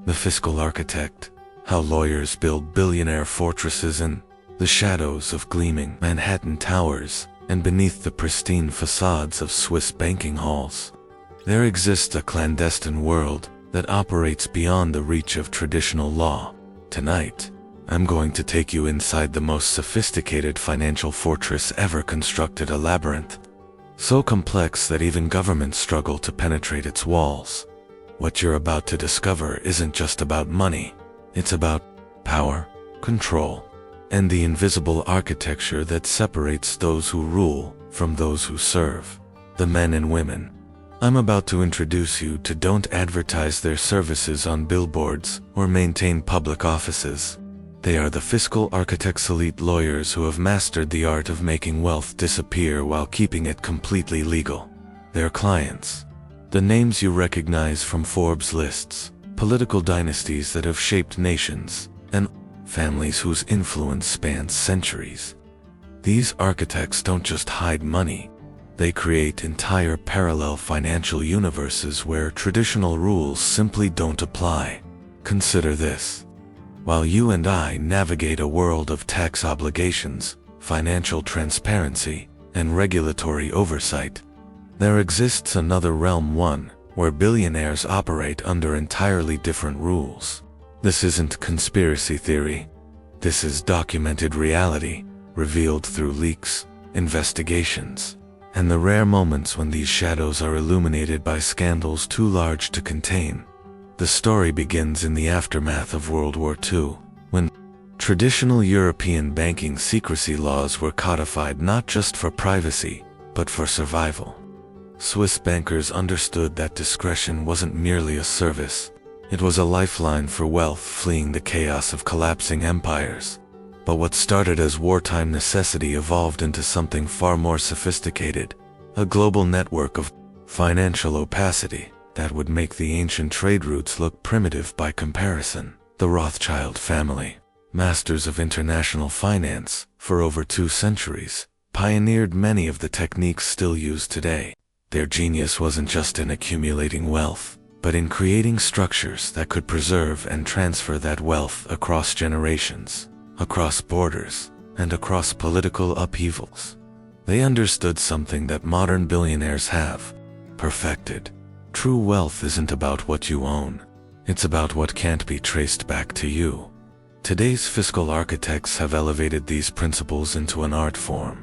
The Fiscal Architect, how lawyers build billionaire fortresses in the shadows of gleaming Manhattan towers and beneath the pristine facades of Swiss banking halls. There exists a clandestine world that operates beyond the reach of traditional law. Tonight, I'm going to take you inside the most sophisticated financial fortress ever constructed, a labyrinth so complex that even governments struggle to penetrate its walls. What you're about to discover isn't just about money. It's about power, control, and the invisible architecture that separates those who rule from those who serve. The men and women I'm about to introduce you to don't advertise their services on billboards or maintain public offices. They are the fiscal architects, elite lawyers who have mastered the art of making wealth disappear while keeping it completely legal. Their clients, the names you recognize from Forbes lists, political dynasties that have shaped nations, and families whose influence spans centuries. These architects don't just hide money. They create entire parallel financial universes where traditional rules simply don't apply. Consider this. While you and I navigate a world of tax obligations, financial transparency, and regulatory oversight, there exists another realm, one where billionaires operate under entirely different rules. This isn't conspiracy theory. This is documented reality, revealed through leaks, investigations, and the rare moments when these shadows are illuminated by scandals too large to contain. The story begins in the aftermath of World War II, when traditional European banking secrecy laws were codified not just for privacy, but for survival. Swiss bankers understood that discretion wasn't merely a service. It was a lifeline for wealth fleeing the chaos of collapsing empires. But what started as wartime necessity evolved into something far more sophisticated, a global network of financial opacity that would make the ancient trade routes look primitive by comparison. The Rothschild family, masters of international finance for over 2 centuries, pioneered many of the techniques still used today. Their genius wasn't just in accumulating wealth, but in creating structures that could preserve and transfer that wealth across generations, across borders, and across political upheavals. They understood something that modern billionaires have perfected. True wealth isn't about what you own. It's about what can't be traced back to you. Today's fiscal architects have elevated these principles into an art form.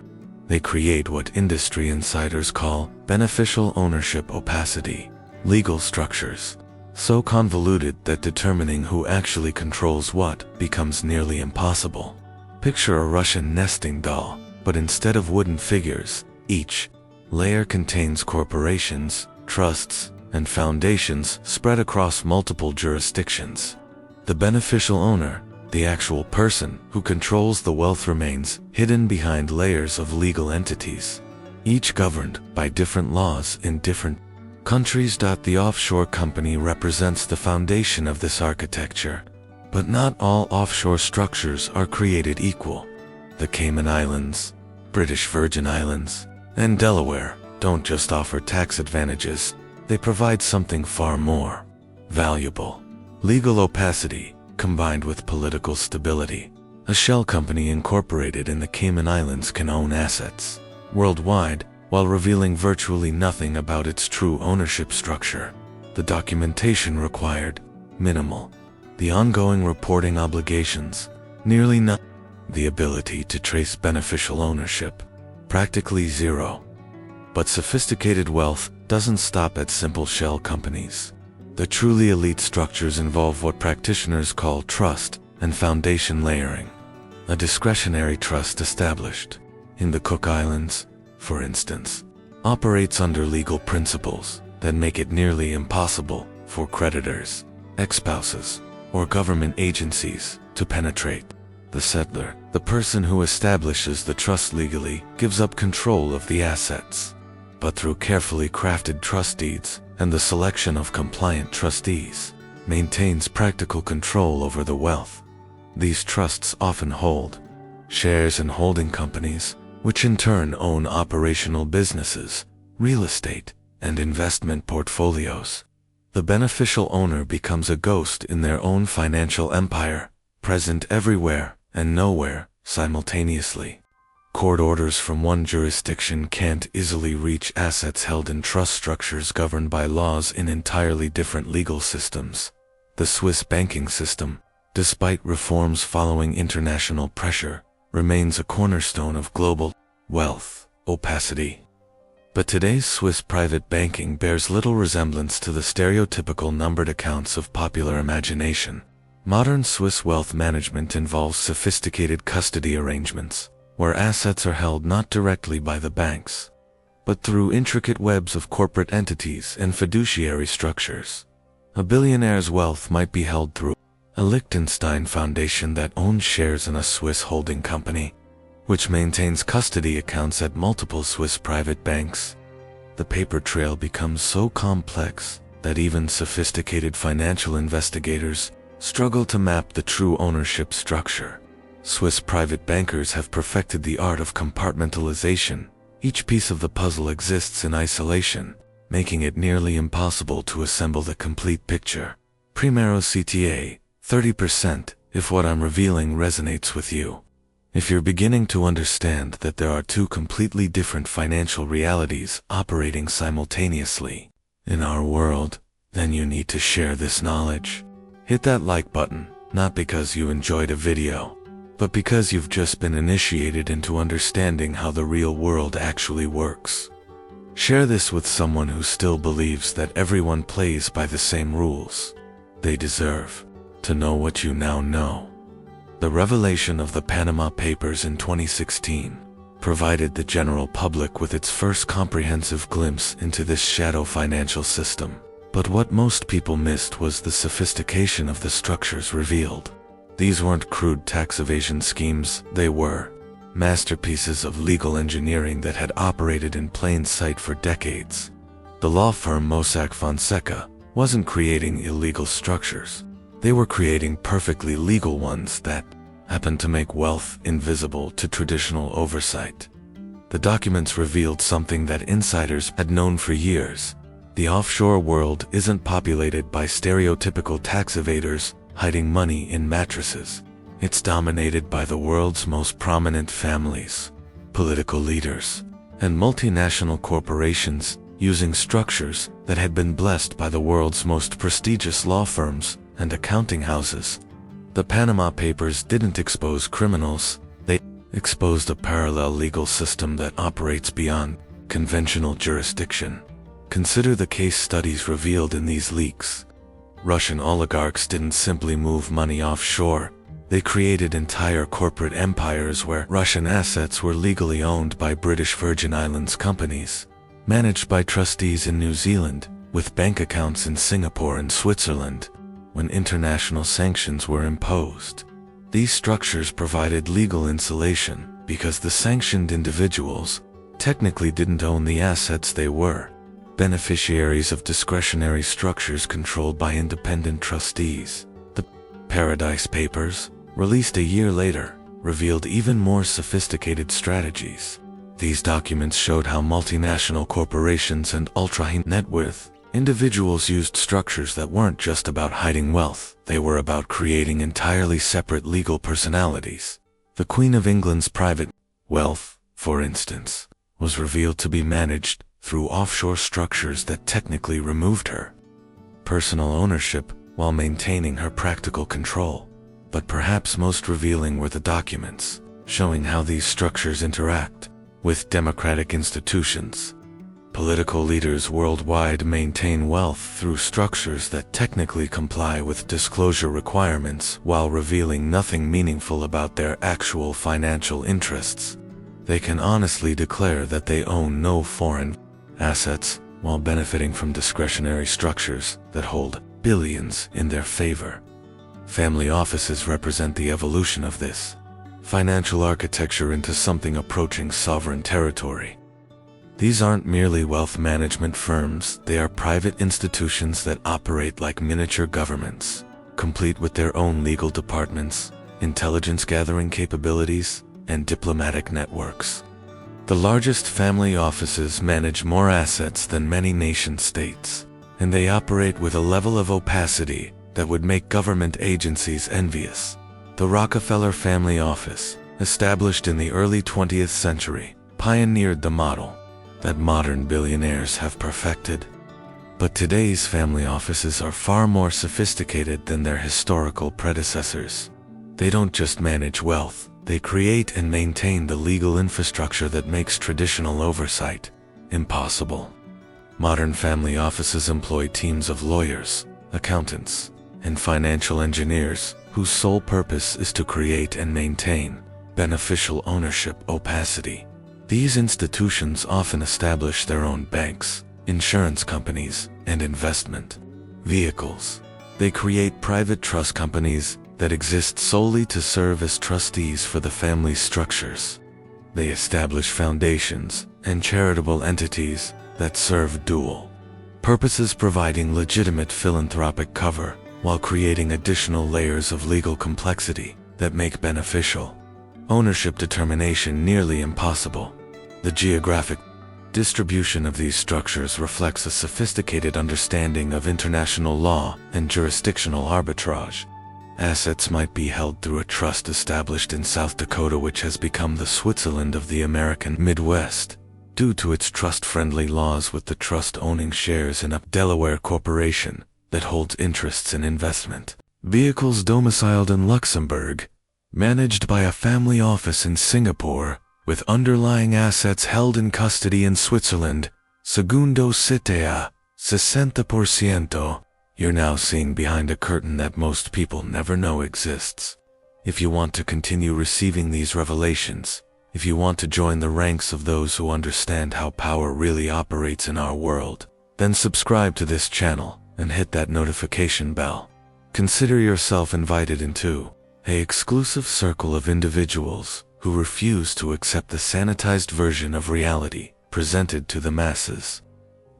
They create what industry insiders call beneficial ownership opacity, legal structures so convoluted that determining who actually controls what becomes nearly impossible. Picture a Russian nesting doll, but instead of wooden figures, each layer contains corporations, trusts, and foundations spread across multiple jurisdictions. The beneficial owner, the actual person who controls the wealth, remains hidden behind layers of legal entities, each governed by different laws in different countries. The offshore company represents the foundation of this architecture, but not all offshore structures are created equal. The Cayman Islands, British Virgin Islands, and Delaware don't just offer tax advantages, they provide something far more valuable: legal opacity combined with political stability. A shell company incorporated in the Cayman Islands can own assets worldwide while revealing virtually nothing about its true ownership structure. The documentation required, minimal. The ongoing reporting obligations, nearly none. The ability to trace beneficial ownership, practically zero. But sophisticated wealth doesn't stop at simple shell companies. The truly elite structures involve what practitioners call trust and foundation layering. A discretionary trust established in the Cook Islands, for instance, operates under legal principles that make it nearly impossible for creditors, ex-spouses, or government agencies to penetrate. The settler, the person who establishes the trust legally, gives up control of the assets. But through carefully crafted trust deeds and the selection of compliant trustees, maintains practical control over the wealth. These trusts often hold shares in holding companies, which in turn own operational businesses, real estate, and investment portfolios. The beneficial owner becomes a ghost in their own financial empire, present everywhere and nowhere simultaneously. Court orders from one jurisdiction can't easily reach assets held in trust structures governed by laws in entirely different legal systems. The Swiss banking system, despite reforms following international pressure, remains a cornerstone of global wealth opacity. But today's Swiss private banking bears little resemblance to the stereotypical numbered accounts of popular imagination. Modern Swiss wealth management involves sophisticated custody arrangements, where assets are held not directly by the banks, but through intricate webs of corporate entities and fiduciary structures. A billionaire's wealth might be held through a Liechtenstein foundation that owns shares in a Swiss holding company, which maintains custody accounts at multiple Swiss private banks. The paper trail becomes so complex that even sophisticated financial investigators struggle to map the true ownership structure. Swiss private bankers have perfected the art of compartmentalization. Each piece of the puzzle exists in isolation, making it nearly impossible to assemble the complete picture. Primero CTA, 30%, if what I'm revealing resonates with you. If you're beginning to understand that there are two completely different financial realities operating simultaneously in our world, then you need to share this knowledge. Hit that like button, not because you enjoyed a video, but because you've just been initiated into understanding how the real world actually works. Share this with someone who still believes that everyone plays by the same rules. They deserve to know what you now know. The revelation of the Panama Papers in 2016 provided the general public with its first comprehensive glimpse into this shadow financial system. But what most people missed was the sophistication of the structures revealed. These weren't crude tax evasion schemes, they were masterpieces of legal engineering that had operated in plain sight for decades. The law firm Mossack Fonseca wasn't creating illegal structures. They were creating perfectly legal ones that happened to make wealth invisible to traditional oversight. The documents revealed something that insiders had known for years. The offshore world isn't populated by stereotypical tax evaders hiding money in mattresses. It's dominated by the world's most prominent families, political leaders, and multinational corporations using structures that had been blessed by the world's most prestigious law firms and accounting houses. The Panama Papers didn't expose criminals, they exposed a parallel legal system that operates beyond conventional jurisdiction. Consider the case studies revealed in these leaks. Russian oligarchs didn't simply move money offshore, they created entire corporate empires where Russian assets were legally owned by British Virgin Islands companies, managed by trustees in New Zealand, with bank accounts in Singapore and Switzerland. When international sanctions were imposed, these structures provided legal insulation because the sanctioned individuals technically didn't own the assets. They were beneficiaries of discretionary structures controlled by independent trustees. The Paradise Papers, released a year later, revealed even more sophisticated strategies. These documents showed how multinational corporations and ultra-high net worth individuals used structures that weren't just about hiding wealth, they were about creating entirely separate legal personalities. The Queen of England's private wealth, for instance, was revealed to be managed through offshore structures that technically removed her personal ownership while maintaining her practical control. But perhaps most revealing were the documents, showing how these structures interact with democratic institutions. Political leaders worldwide maintain wealth through structures that technically comply with disclosure requirements while revealing nothing meaningful about their actual financial interests. They can honestly declare that they own no foreign assets while benefiting from discretionary structures that hold billions in their favor. Family offices represent the evolution of this financial architecture into something approaching sovereign territory. These aren't merely wealth management firms, they are private institutions that operate like miniature governments, complete with their own legal departments, intelligence gathering capabilities, and diplomatic networks. The largest family offices manage more assets than many nation-states, and they operate with a level of opacity that would make government agencies envious. The Rockefeller Family Office, established in the early 20th century, pioneered the model that modern billionaires have perfected. But today's family offices are far more sophisticated than their historical predecessors. They don't just manage wealth, they create and maintain the legal infrastructure that makes traditional oversight impossible. Modern family offices employ teams of lawyers, accountants, and financial engineers whose sole purpose is to create and maintain beneficial ownership opacity. These institutions often establish their own banks, insurance companies, and investment vehicles. They create private trust companies that exist solely to serve as trustees for the family's structures. They establish foundations and charitable entities that serve dual purposes, providing legitimate philanthropic cover while creating additional layers of legal complexity that make beneficial ownership determination nearly impossible. The geographic distribution of these structures reflects a sophisticated understanding of international law and jurisdictional arbitrage. Assets might be held through a trust established in South Dakota, which has become the Switzerland of the American Midwest, due to its trust-friendly laws, with the trust owning shares in a Delaware corporation that holds interests in investment vehicles domiciled in Luxembourg, managed by a family office in Singapore, with underlying assets held in custody in Switzerland. Segundo sitea, 60%. You're now seeing behind a curtain that most people never know exists. If you want to continue receiving these revelations, if you want to join the ranks of those who understand how power really operates in our world, then subscribe to this channel and hit that notification bell. Consider yourself invited into an exclusive circle of individuals who refuse to accept the sanitized version of reality presented to the masses.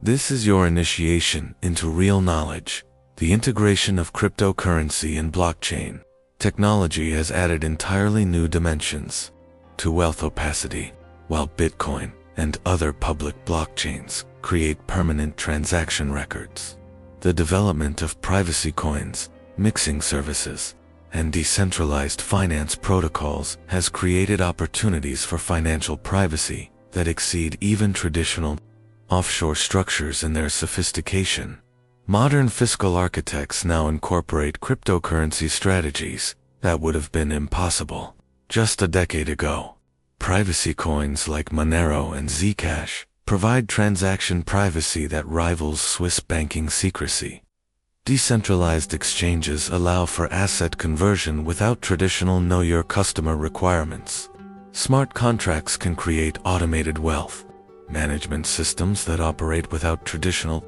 This is your initiation into real knowledge. The integration of cryptocurrency and blockchain technology has added entirely new dimensions to wealth opacity, while Bitcoin and other public blockchains create permanent transaction records. The development of privacy coins, mixing services, and decentralized finance protocols has created opportunities for financial privacy that exceed even traditional offshore structures in their sophistication. Modern fiscal architects now incorporate cryptocurrency strategies that would have been impossible just a decade ago. Privacy coins like Monero and Zcash provide transaction privacy that rivals Swiss banking secrecy. Decentralized exchanges allow for asset conversion without traditional know-your-customer requirements. Smart contracts can create automated wealth management systems that operate without traditional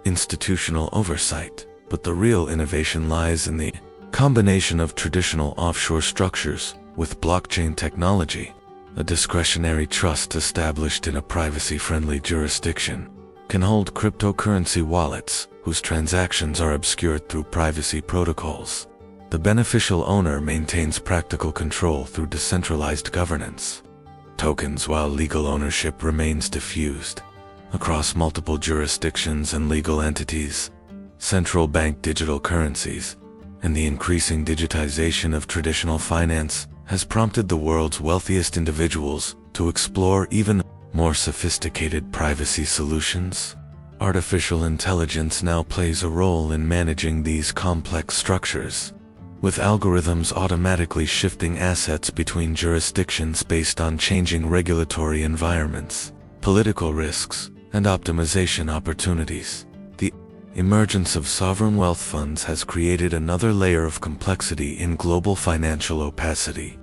institutional oversight. But the real innovation lies in the combination of traditional offshore structures with blockchain technology. A discretionary trust established in a privacy-friendly jurisdiction can hold cryptocurrency wallets whose transactions are obscured through privacy protocols. The beneficial owner maintains practical control through decentralized governance tokens, while legal ownership remains diffused across multiple jurisdictions and legal entities. Central bank digital currencies and the increasing digitization of traditional finance has prompted the world's wealthiest individuals to explore even more sophisticated privacy solutions. Artificial intelligence now plays a role in managing these complex structures, with algorithms automatically shifting assets between jurisdictions based on changing regulatory environments, political risks, and optimization opportunities. The emergence of sovereign wealth funds has created another layer of complexity in global financial opacity.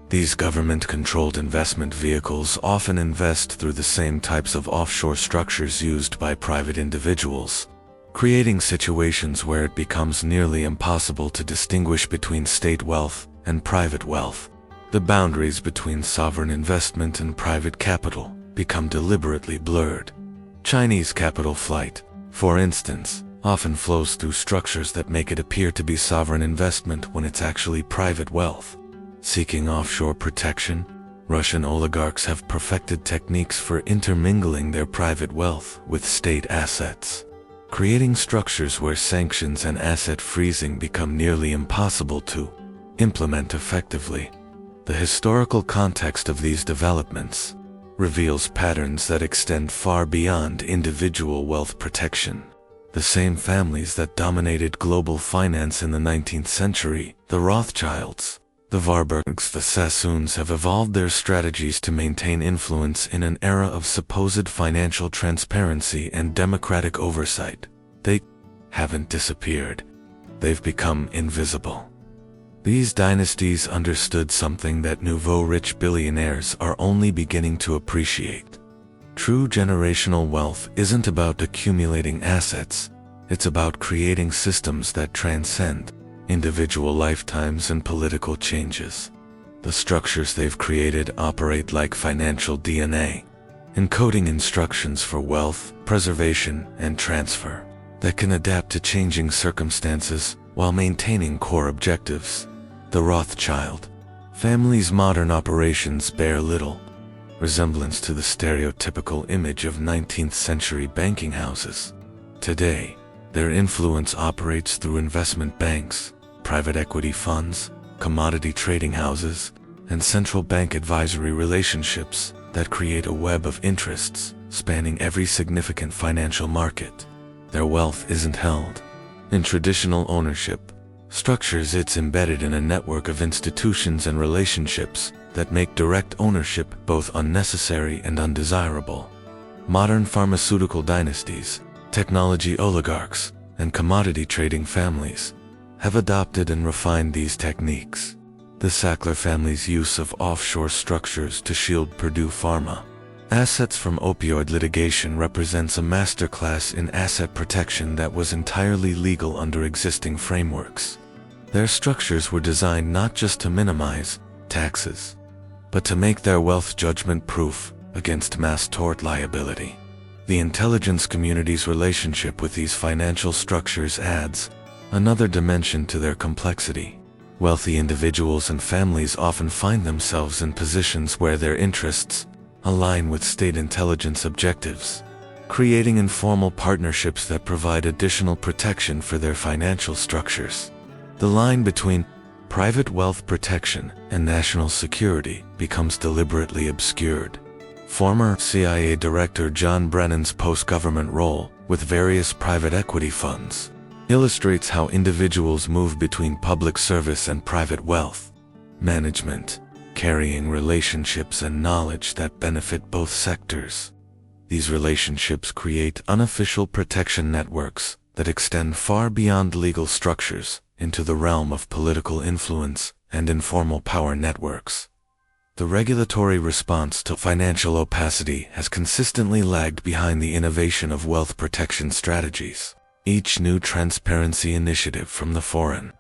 These government-controlled investment vehicles often invest through the same types of offshore structures used by private individuals, creating situations where it becomes nearly impossible to distinguish between state wealth and private wealth. The boundaries between sovereign investment and private capital become deliberately blurred. Chinese capital flight, for instance, often flows through structures that make it appear to be sovereign investment when it's actually private wealth. Seeking offshore protection, Russian oligarchs have perfected techniques for intermingling their private wealth with state assets. creating structures where sanctions and asset freezing become nearly impossible to implement effectively. The historical context of these developments reveals patterns that extend far beyond individual wealth protection. The same families that dominated global finance in the 19th century, the Rothschilds, the Warburgs, the Sassoons, have evolved their strategies to maintain influence in an era of supposed financial transparency and democratic oversight. They haven't disappeared. They've become invisible. These dynasties understood something that nouveau rich billionaires are only beginning to appreciate. True generational wealth isn't about accumulating assets, it's about creating systems that transcend individual lifetimes and political changes. The structures they've created operate like financial DNA, encoding instructions for wealth, preservation, and transfer that can adapt to changing circumstances while maintaining core objectives. The Rothschild family's modern operations bear little resemblance to the stereotypical image of 19th century banking houses. Today, their influence operates through investment banks, private equity funds, commodity trading houses, and central bank advisory relationships that create a web of interests spanning every significant financial market. Their wealth isn't held in traditional ownership structures, it's embedded in a network of institutions and relationships that make direct ownership both unnecessary and undesirable. Modern pharmaceutical dynasties, technology oligarchs, and commodity trading families have adopted and refined these techniques. The Sackler family's use of offshore structures to shield Purdue Pharma assets from opioid litigation represents a masterclass in asset protection that was entirely legal under existing frameworks. Their structures were designed not just to minimize taxes, but to make their wealth judgment-proof against mass tort liability. The intelligence community's relationship with these financial structures adds another dimension to their complexity. Wealthy individuals and families often find themselves in positions where their interests align with state intelligence objectives, creating informal partnerships that provide additional protection for their financial structures. The line between private wealth protection and national security becomes deliberately obscured. Former CIA Director John Brennan's post-government role with various private equity funds illustrates how individuals move between public service and private wealth management, carrying relationships and knowledge that benefit both sectors. These relationships create unofficial protection networks that extend far beyond legal structures into the realm of political influence and informal power networks. The regulatory response to financial opacity has consistently lagged behind the innovation of wealth protection strategies. Each new transparency initiative, from the Foreign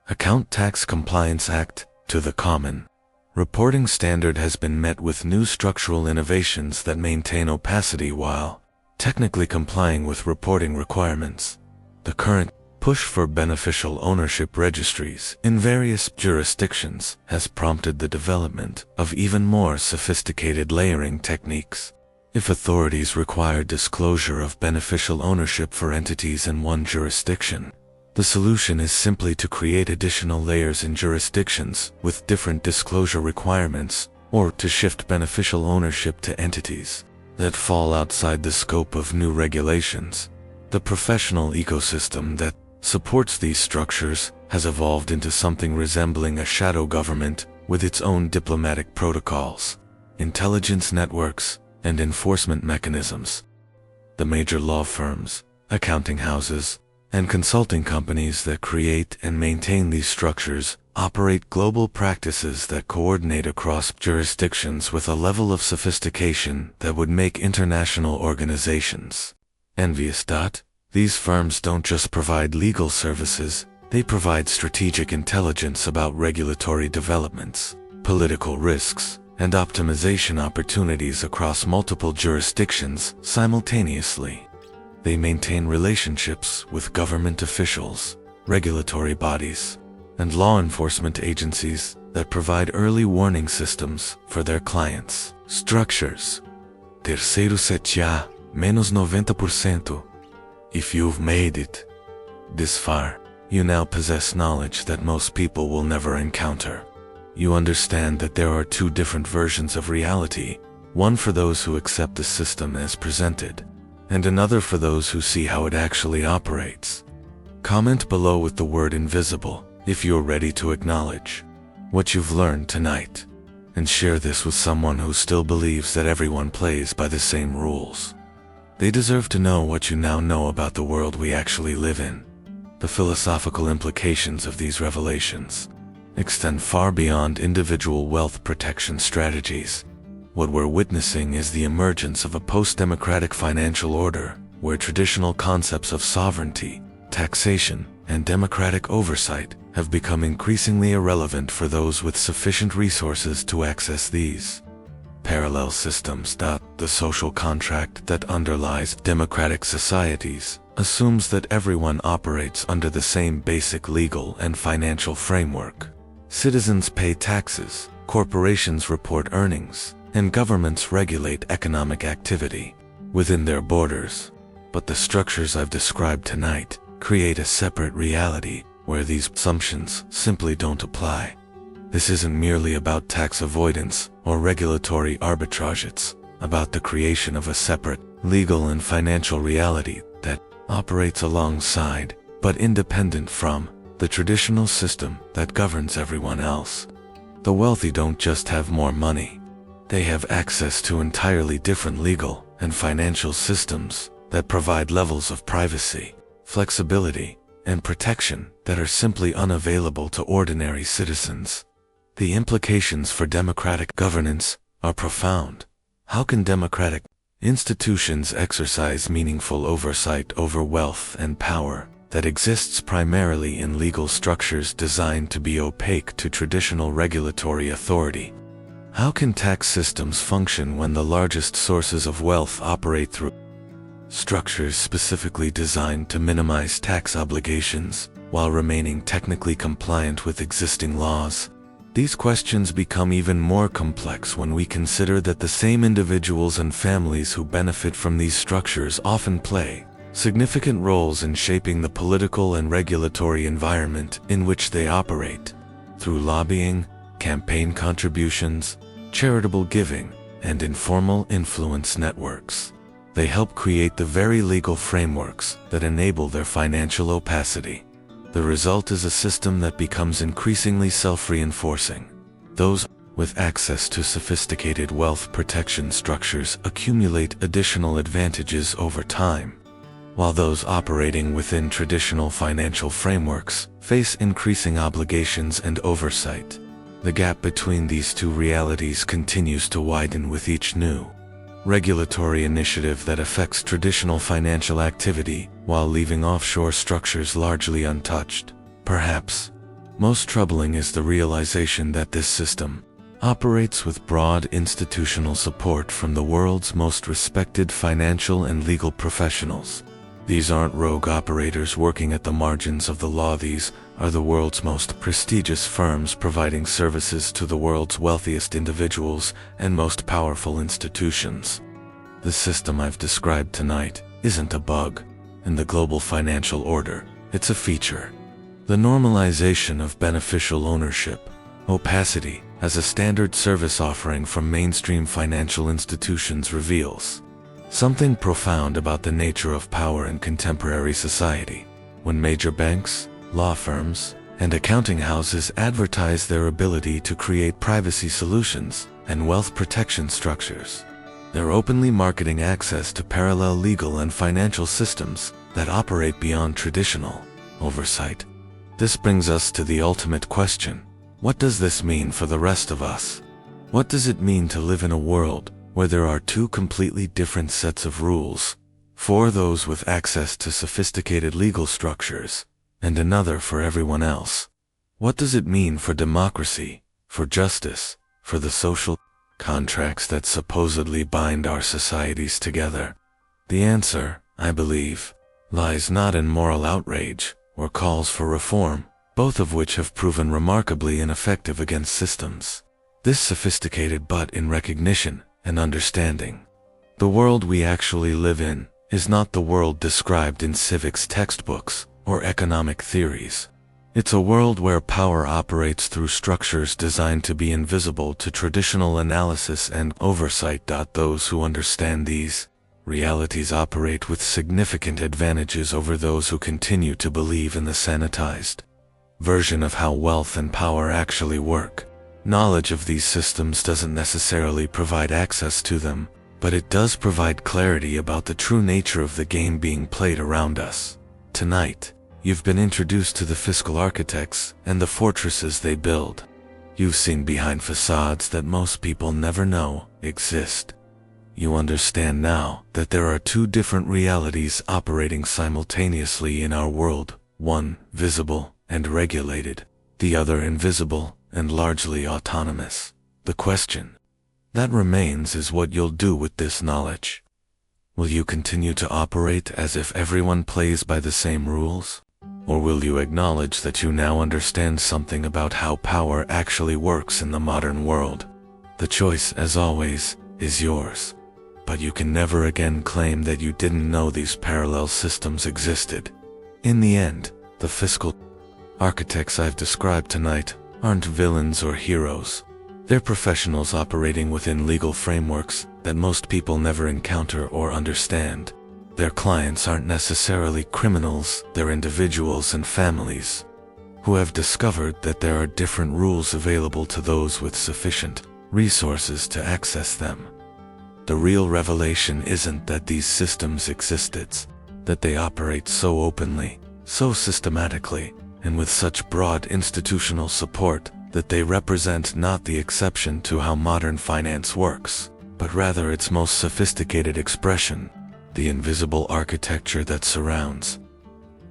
Account Tax Compliance Act to the Common Reporting Standard, has been met with new structural innovations that maintain opacity while technically complying with reporting requirements. The current push for beneficial ownership registries in various jurisdictions has prompted the development of even more sophisticated layering techniques. If authorities require disclosure of beneficial ownership for entities in one jurisdiction, the solution is simply to create additional layers in jurisdictions with different disclosure requirements, or to shift beneficial ownership to entities that fall outside the scope of new regulations. The professional ecosystem that supports these structures has evolved into something resembling a shadow government with its own diplomatic protocols, intelligence networks, and enforcement mechanisms. The major law firms, accounting houses, and consulting companies that create and maintain these structures operate global practices that coordinate across jurisdictions with a level of sophistication that would make international organizations envious. These firms don't just provide legal services, they provide strategic intelligence about regulatory developments, political risks, and optimization opportunities across multiple jurisdictions simultaneously. They maintain relationships with government officials, regulatory bodies, and law enforcement agencies that provide early warning systems for their clients. Structures. Terceiro 7A, menos 90%. If you've made it this far, you now possess knowledge that most people will never encounter. You understand that there are two different versions of reality, one for those who accept the system as presented, and another for those who see how it actually operates. Comment below with the word invisible if you're ready to acknowledge what you've learned tonight, and share this with someone who still believes that everyone plays by the same rules. They deserve to know what you now know about the world we actually live in. The philosophical implications of these revelations extend far beyond individual wealth protection strategies. What we're witnessing is the emergence of a post-democratic financial order where traditional concepts of sovereignty, taxation, and democratic oversight have become increasingly irrelevant for those with sufficient resources to access these parallel systems. The social contract that underlies democratic societies assumes that everyone operates under the same basic legal and financial framework. Citizens pay taxes, corporations report earnings, and governments regulate economic activity within their borders. But the structures I've described tonight create a separate reality where these assumptions simply don't apply. This isn't merely about tax avoidance or regulatory arbitrage, it's about the creation of a separate legal and financial reality that operates alongside, but independent from, the traditional system that governs everyone else. The wealthy don't just have more money. They have access to entirely different legal and financial systems that provide levels of privacy, flexibility, and protection that are simply unavailable to ordinary citizens. The implications for democratic governance are profound. How can democratic institutions exercise meaningful oversight over wealth and power that exists primarily in legal structures designed to be opaque to traditional regulatory authority? How can tax systems function when the largest sources of wealth operate through structures specifically designed to minimize tax obligations while remaining technically compliant with existing laws? These questions become even more complex when we consider that the same individuals and families who benefit from these structures often play significant roles in shaping the political and regulatory environment in which they operate. Through lobbying, campaign contributions, charitable giving, and informal influence networks, they help create the very legal frameworks that enable their financial opacity. The result is a system that becomes increasingly self-reinforcing. Those with access to sophisticated wealth protection structures accumulate additional advantages over time, while those operating within traditional financial frameworks face increasing obligations and oversight. The gap between these two realities continues to widen with each new regulatory initiative that affects traditional financial activity while leaving offshore structures largely untouched. Perhaps most troubling is the realization that this system operates with broad institutional support from the world's most respected financial and legal professionals. These aren't rogue operators working at the margins of the law. These are the world's most prestigious firms providing services to the world's wealthiest individuals and most powerful institutions. The system I've described tonight isn't a bug in the global financial order, it's a feature. The normalization of beneficial ownership, opacity, as a standard service offering from mainstream financial institutions reveals something profound about the nature of power in contemporary society. When major banks, law firms, and accounting houses advertise their ability to create privacy solutions and wealth protection structures, they're openly marketing access to parallel legal and financial systems that operate beyond traditional oversight. This brings us to the ultimate question. What does this mean for the rest of us? What does it mean to live in a world where there are two completely different sets of rules, for those with access to sophisticated legal structures, and another for everyone else? What does it mean for democracy, for justice, for the social contracts that supposedly bind our societies together? The answer, I believe, lies not in moral outrage or calls for reform, both of which have proven remarkably ineffective against systems this sophisticated, but in recognition and understanding. The world we actually live in is not the world described in civics textbooks or economic theories. It's a world where power operates through structures designed to be invisible to traditional analysis and oversight. Those who understand these realities operate with significant advantages over those who continue to believe in the sanitized version of how wealth and power actually work. Knowledge of these systems doesn't necessarily provide access to them, but it does provide clarity about the true nature of the game being played around us. Tonight, you've been introduced to the fiscal architects and the fortresses they build. You've seen behind facades that most people never know exist. You understand now that there are two different realities operating simultaneously in our world, one visible and regulated, the other invisible and largely autonomous. The question that remains is what you'll do with this knowledge. Will you continue to operate as if everyone plays by the same rules? Or will you acknowledge that you now understand something about how power actually works in the modern world? The choice, as always, is yours. But you can never again claim that you didn't know these parallel systems existed. In the end, the fiscal architects I've described tonight aren't villains or heroes. They're professionals operating within legal frameworks that most people never encounter or understand. Their clients aren't necessarily criminals, they're individuals and families who have discovered that there are different rules available to those with sufficient resources to access them. The real revelation isn't that these systems exist, it's that they operate so openly, so systematically, and with such broad institutional support that they represent not the exception to how modern finance works, but rather its most sophisticated expression, the invisible architecture that surrounds.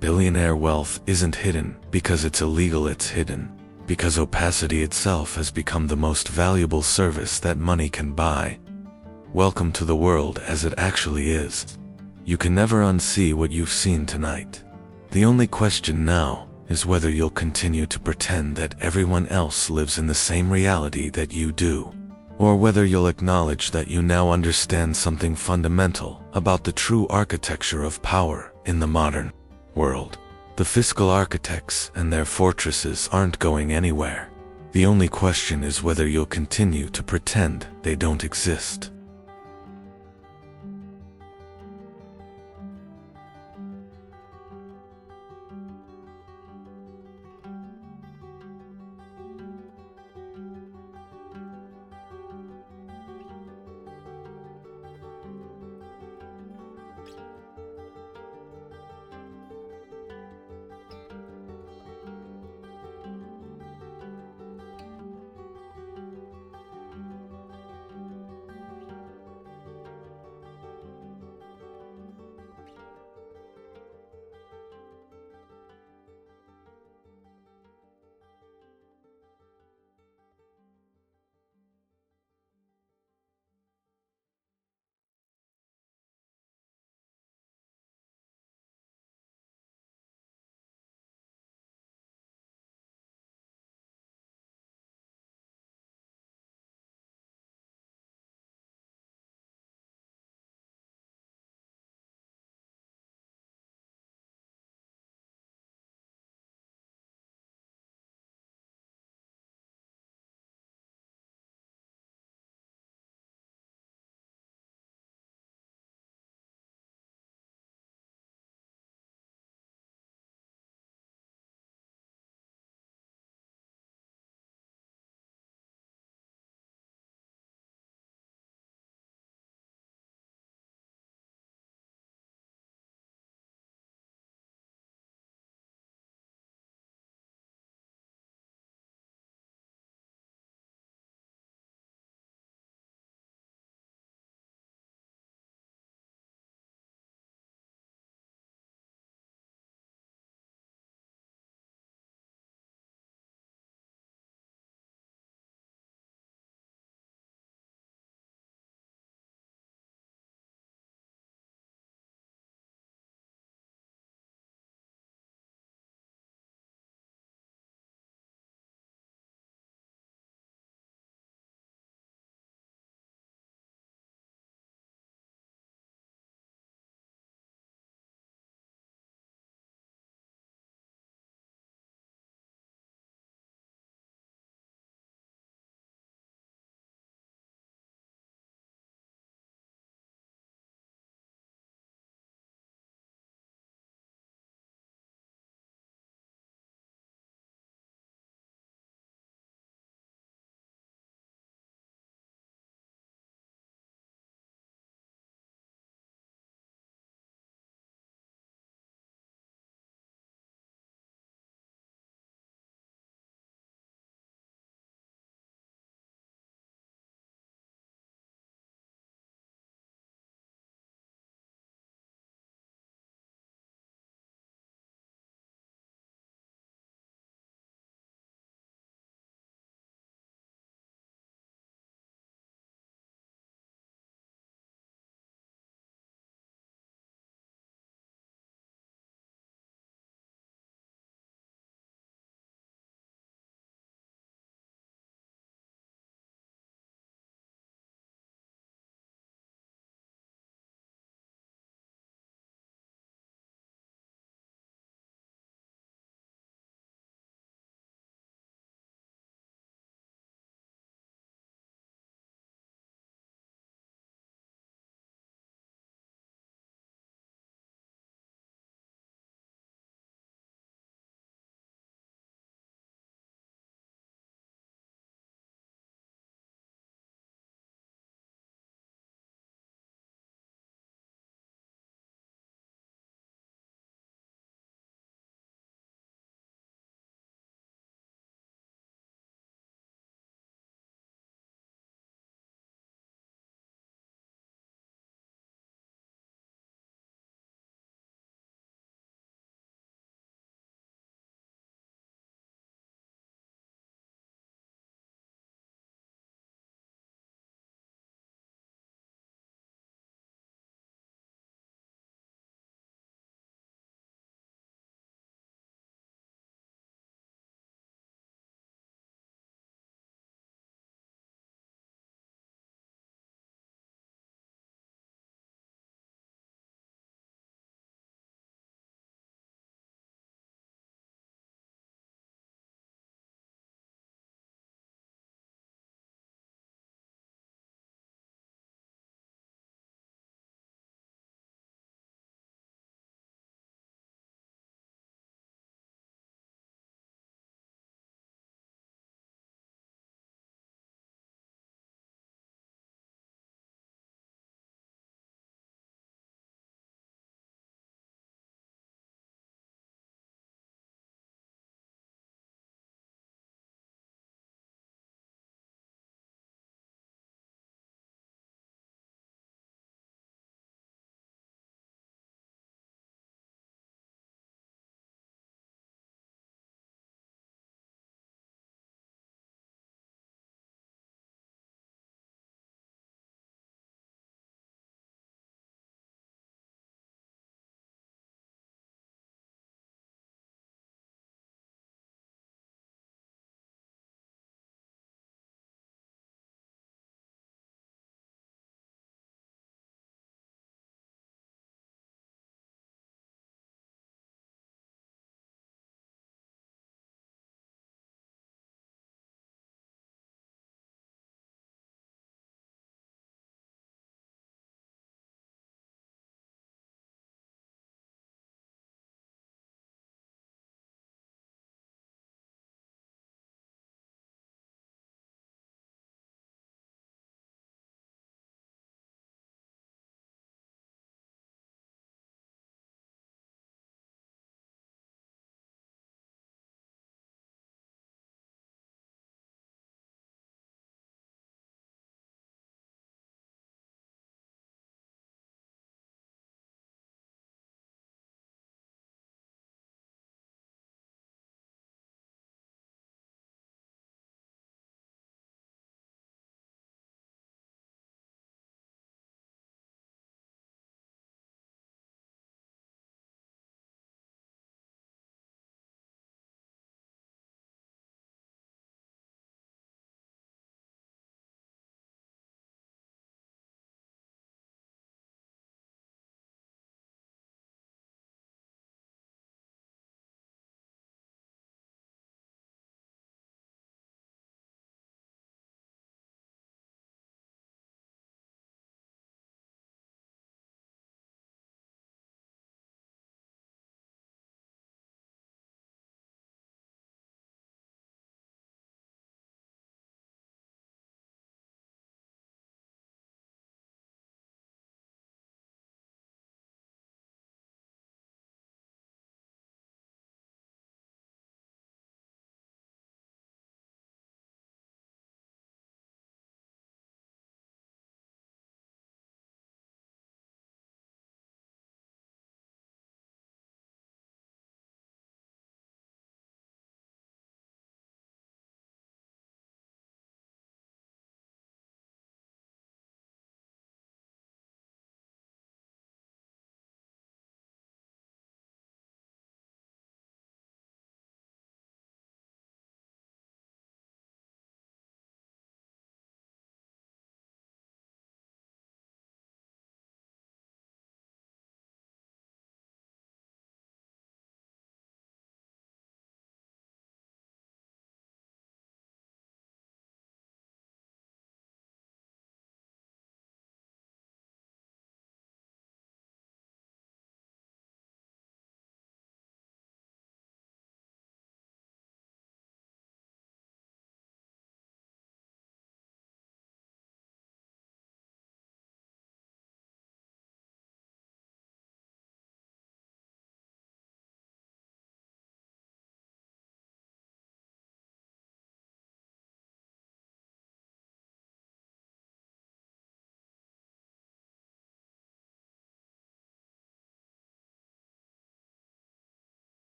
Billionaire wealth isn't hidden because it's illegal, it's hidden because opacity itself has become the most valuable service that money can buy. Welcome to the world as it actually is. You can never unsee what you've seen tonight. The only question now is whether you'll continue to pretend that everyone else lives in the same reality that you do, or whether you'll acknowledge that you now understand something fundamental about the true architecture of power in the modern world. The fiscal architects and their fortresses aren't going anywhere. The only question is whether you'll continue to pretend they don't exist.